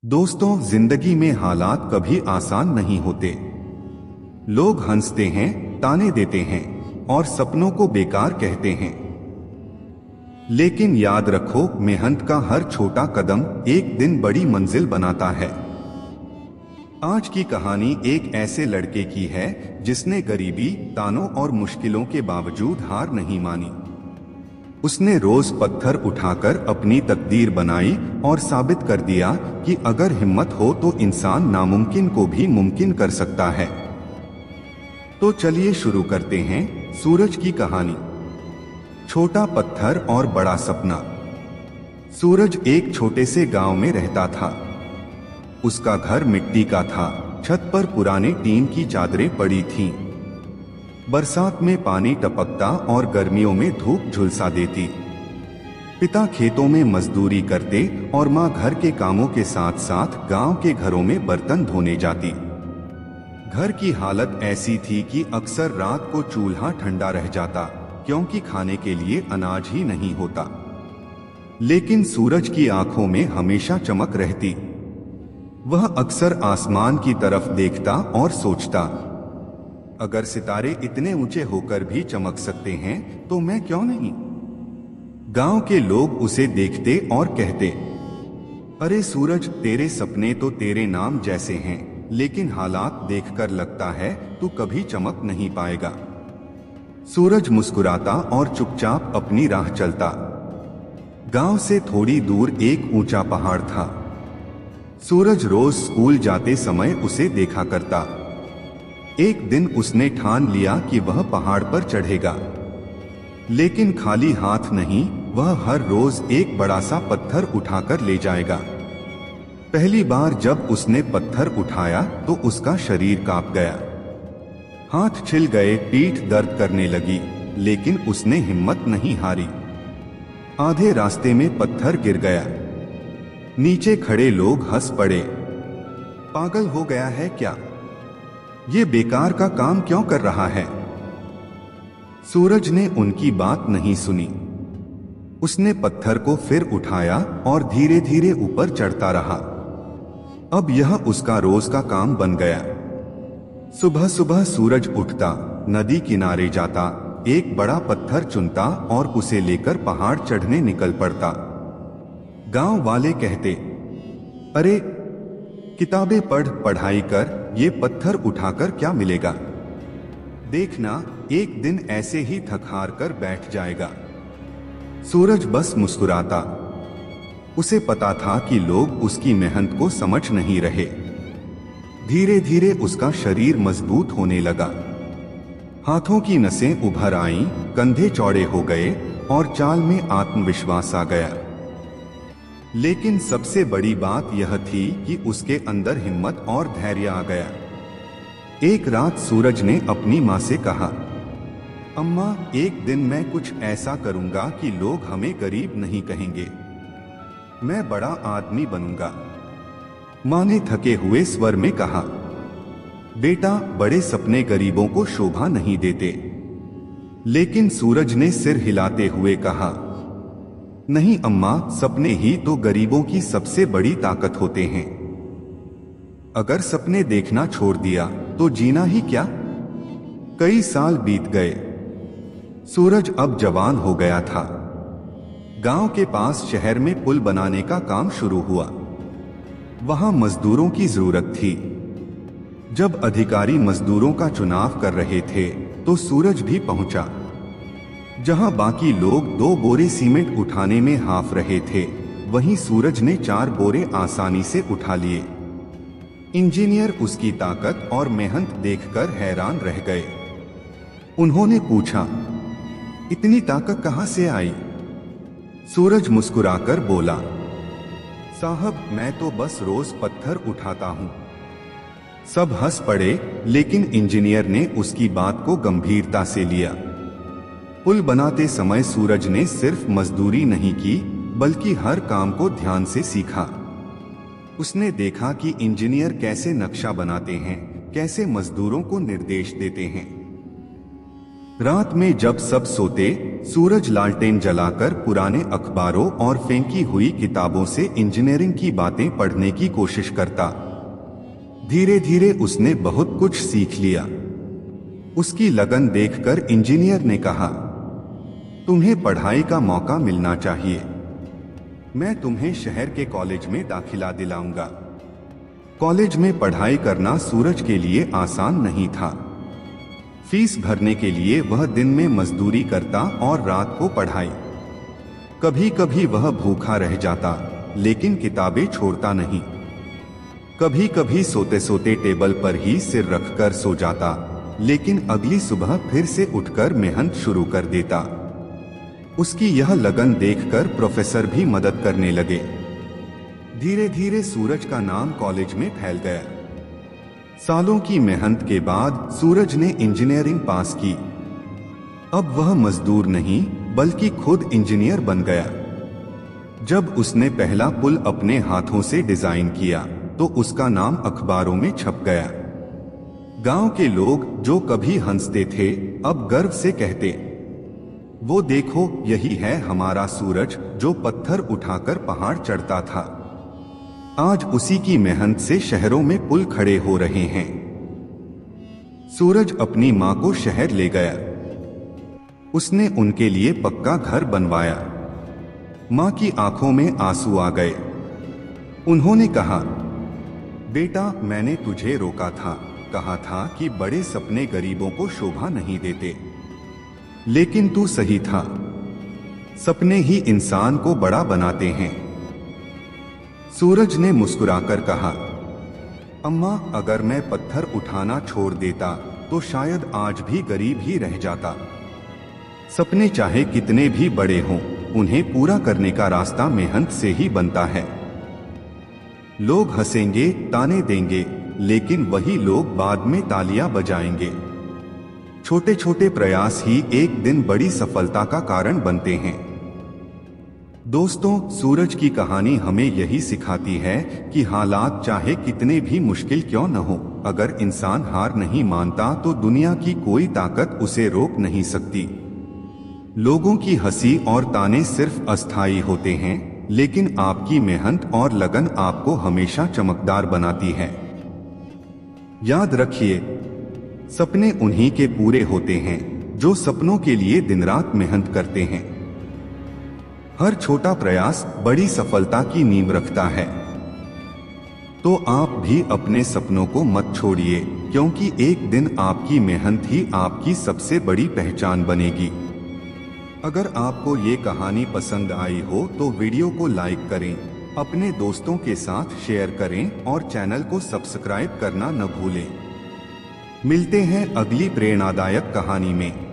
दोस्तों, जिंदगी में हालात कभी आसान नहीं होते। लोग हंसते हैं, ताने देते हैं और सपनों को बेकार कहते हैं। लेकिन याद रखो, मेहनत का हर छोटा कदम एक दिन बड़ी मंजिल बनाता है। आज की कहानी एक ऐसे लड़के की है जिसने गरीबी, तानों और मुश्किलों के बावजूद हार नहीं मानी। उसने रोज पत्थर उठाकर अपनी तकदीर बनाई और साबित कर दिया कि अगर हिम्मत हो तो इंसान नामुमकिन को भी मुमकिन कर सकता है। तो चलिए शुरू करते हैं सूरज की कहानी। छोटा पत्थर और बड़ा सपना। सूरज एक छोटे से गांव में रहता था। उसका घर मिट्टी का था, छत पर पुराने टीन की चादरें पड़ी थीं। बरसात में पानी टपकता और गर्मियों में धूप झुलसा देती। पिता खेतों में मजदूरी करते और माँ घर के कामों के साथ साथ गांव के घरों में बर्तन धोने जाती। घर की हालत ऐसी थी कि अक्सर रात को चूल्हा ठंडा रह जाता, क्योंकि खाने के लिए अनाज ही नहीं होता। लेकिन सूरज की आंखों में हमेशा चमक रहती। वह अक्सर आसमान की तरफ देखता और सोचता, अगर सितारे इतने ऊंचे होकर भी चमक सकते हैं तो मैं क्यों नहीं। गांव के लोग उसे देखते और कहते, अरे सूरज, तेरे सपने तो तेरे नाम जैसे हैं, लेकिन हालात देखकर लगता है तू कभी चमक नहीं पाएगा। सूरज मुस्कुराता और चुपचाप अपनी राह चलता। गांव से थोड़ी दूर एक ऊंचा पहाड़ था। सूरज रोज स्कूल जाते समय उसे देखा करता। एक दिन उसने ठान लिया कि वह पहाड़ पर चढ़ेगा, लेकिन खाली हाथ नहीं, वह हर रोज एक बड़ा सा पत्थर उठाकर ले जाएगा। पहली बार जब उसने पत्थर उठाया तो उसका शरीर कांप गया। हाथ छिल गए, पीठ दर्द करने लगी, लेकिन उसने हिम्मत नहीं हारी। आधे रास्ते में पत्थर गिर गया। नीचे खड़े लोग हंस पड़े। पागल हो गया है क्या? ये बेकार का काम क्यों कर रहा है? सूरज ने उनकी बात नहीं सुनी। उसने पत्थर को फिर उठाया और धीरे धीरे ऊपर चढ़ता रहा। अब यह उसका रोज का काम बन गया। सुबह सुबह सूरज उठता, नदी किनारे जाता, एक बड़ा पत्थर चुनता और उसे लेकर पहाड़ चढ़ने निकल पड़ता। गांव वाले कहते, अरे किताबें पढ़, पढ़ाई कर, ये पत्थर उठाकर क्या मिलेगा? देखना, एक दिन ऐसे ही थक हार कर बैठ जाएगा। सूरज बस मुस्कुराता। उसे पता था कि लोग उसकी मेहनत को समझ नहीं रहे। धीरे धीरे उसका शरीर मजबूत होने लगा। हाथों की नसें उभर आईं, कंधे चौड़े हो गए और चाल में आत्मविश्वास आ गया। लेकिन सबसे बड़ी बात यह थी कि उसके अंदर हिम्मत और धैर्य आ गया। एक रात सूरज ने अपनी माँ से कहा, अम्मा, एक दिन मैं कुछ ऐसा करूंगा कि लोग हमें गरीब नहीं कहेंगे। मैं बड़ा आदमी बनूंगा। माँ ने थके हुए स्वर में कहा, बेटा, बड़े सपने गरीबों को शोभा नहीं देते। लेकिन सूरज ने सिर हिलाते हुए कहा, नहीं अम्मा, सपने ही तो गरीबों की सबसे बड़ी ताकत होते हैं। अगर सपने देखना छोड़ दिया तो जीना ही क्या? कई साल बीत गए। सूरज अब जवान हो गया था। गांव के पास शहर में पुल बनाने का काम शुरू हुआ। वहां मजदूरों की जरूरत थी। जब अधिकारी मजदूरों का चुनाव कर रहे थे तो सूरज भी पहुंचा। जहां बाकी लोग 2 बोरे सीमेंट उठाने में हाफ रहे थे, वहीं सूरज ने 4 बोरे आसानी से उठा लिए। इंजीनियर उसकी ताकत और मेहनत देखकर हैरान रह गए। उन्होंने पूछा, इतनी ताकत कहां से आई? सूरज मुस्कुराकर बोला, साहब, मैं तो बस रोज पत्थर उठाता हूं। सब हंस पड़े, लेकिन इंजीनियर ने उसकी बात को गंभीरता से लिया। पुल बनाते समय सूरज ने सिर्फ मजदूरी नहीं की, बल्कि हर काम को ध्यान से सीखा। उसने देखा कि इंजीनियर कैसे नक्शा बनाते हैं, कैसे मजदूरों को निर्देश देते हैं। रात में जब सब सोते, सूरज लालटेन जलाकर पुराने अखबारों और फेंकी हुई किताबों से इंजीनियरिंग की बातें पढ़ने की कोशिश करता। धीरे धीरे उसने बहुत कुछ सीख लिया। उसकी लगन देखकर इंजीनियर ने कहा, तुम्हें पढ़ाई का मौका मिलना चाहिए। मैं तुम्हें शहर के कॉलेज में दाखिला दिलाऊंगा। कॉलेज में पढ़ाई करना सूरज के लिए आसान नहीं था। फीस भरने के लिए वह दिन में मजदूरी करता और रात को पढ़ाई। कभी कभी वह भूखा रह जाता, लेकिन किताबें छोड़ता नहीं। कभी कभी सोते सोते टेबल पर ही सिर रखकर सो जाता, लेकिन अगली सुबह फिर से उठकर मेहनत शुरू कर देता। उसकी यह लगन देखकर प्रोफेसर भी मदद करने लगे। धीरे धीरे सूरज का नाम कॉलेज में फैल गया। सालों की मेहनत के बाद सूरज ने इंजीनियरिंग पास की। अब वह मजदूर नहीं, बल्कि खुद इंजीनियर बन गया। जब उसने पहला पुल अपने हाथों से डिजाइन किया, तो उसका नाम अखबारों में छप गया। गांव के लोग जो कभी हंसते थे, अब गर्व से कहते, वो देखो, यही है हमारा सूरज जो पत्थर उठाकर पहाड़ चढ़ता था। आज उसी की मेहनत से शहरों में पुल खड़े हो रहे हैं। सूरज अपनी मां को शहर ले गया। उसने उनके लिए पक्का घर बनवाया। मां की आंखों में आंसू आ गए। उन्होंने कहा, बेटा, मैंने तुझे रोका था, कहा था कि बड़े सपने गरीबों को शोभा नहीं देते। लेकिन तू सही था। सपने ही इंसान को बड़ा बनाते हैं। सूरज ने मुस्कुराकर कहा, अम्मा, अगर मैं पत्थर उठाना छोड़ देता तो शायद आज भी गरीब ही रह जाता। सपने चाहे कितने भी बड़े हों, उन्हें पूरा करने का रास्ता मेहनत से ही बनता है। लोग हंसेंगे, ताने देंगे, लेकिन वही लोग बाद में तालियां बजाएंगे। छोटे छोटे प्रयास ही एक दिन बड़ी सफलता का कारण बनते हैं। दोस्तों, सूरज की कहानी हमें यही सिखाती है कि हालात चाहे कितने भी मुश्किल क्यों न हो, अगर इंसान हार नहीं मानता तो दुनिया की कोई ताकत उसे रोक नहीं सकती। लोगों की हंसी और ताने सिर्फ अस्थायी होते हैं, लेकिन आपकी मेहनत और लगन आपको हमेशा चमकदार बनाती है। याद रखिए, सपने उन्हीं के पूरे होते हैं जो सपनों के लिए दिन रात मेहनत करते हैं। हर छोटा प्रयास बड़ी सफलता की नींव रखता है। तो आप भी अपने सपनों को मत छोड़िए, क्योंकि एक दिन आपकी मेहनत ही आपकी सबसे बड़ी पहचान बनेगी। अगर आपको ये कहानी पसंद आई हो तो वीडियो को लाइक करें, अपने दोस्तों के साथ शेयर करें और चैनल को सब्सक्राइब करना न भूलें। मिलते हैं अगली प्रेरणादायक कहानी में।